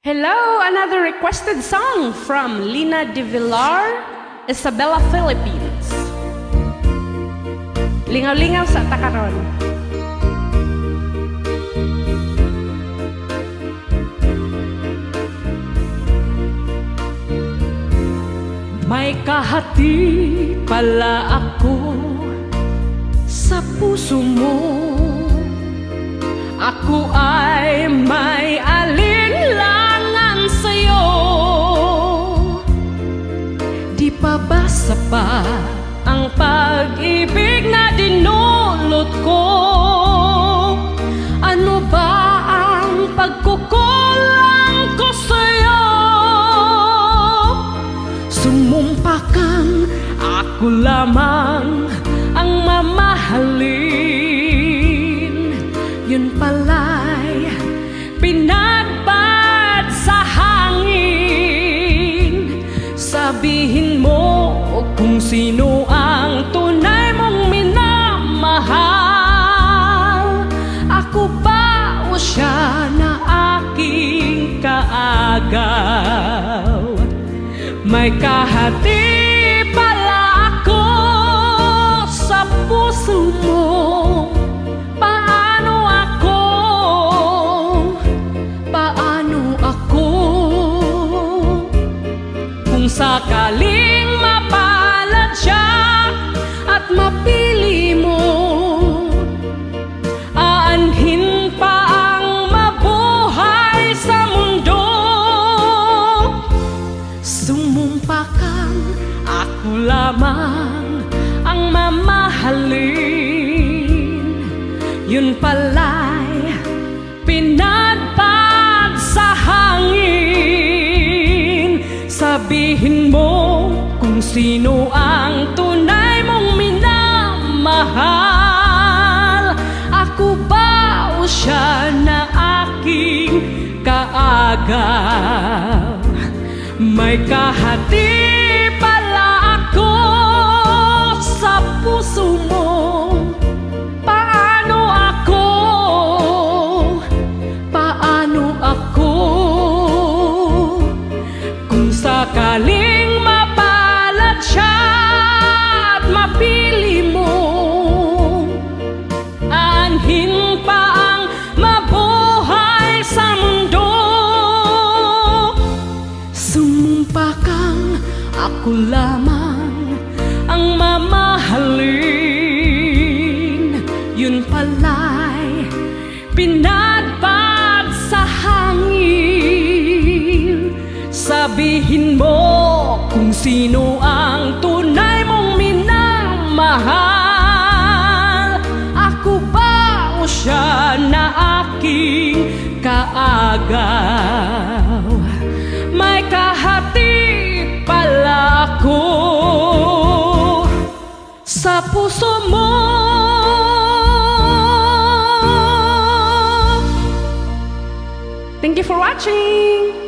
Hello, another requested song from Lina De Villar, Isabela, Philippines. Lingaw-lingaw sa takaron. May kahati pala ako sa puso mo. Ako ay may alinlangan sa'yo. Di pa ba sapat ang pag-ibig na dinulot ko? Ano ba ang pagkukulang ko sa'yo? Sumumpa kang ako lamang ang mamahalin. Yun pala'y pinagpad sa hangin. Sabihin mo kung sino ang tunay mong minamahal. Ako ba o siya na aking kaagaw? May kahati pala ako sa puso mo. Kung sakaling mapalad siya at mapili mo, aanhin pa ang mabuhay sa mundo. Sumumpa kang ako lamang ang mamahalin. Yun pala'y pinagpad sa hangin. Sabihin mo kung sino ang tunay mong minamahal. Ako ba o siya na aking kaagaw? May kahati pala ako sa puso mo. Paano ako? Paano ako? Kung sakaling mapalad siya at mapili mo, aanhin pa ang mabuhay sa mundo. Sumumpa kang ako lamang ang mamahalin. Yun pala'y pinagpad sa hangin. Sabihin mo kung sino ang tunay mong minamahal. Ako ba o siya na aking kaagaw? May kahati pala ako sa puso mo. Thank you for watching.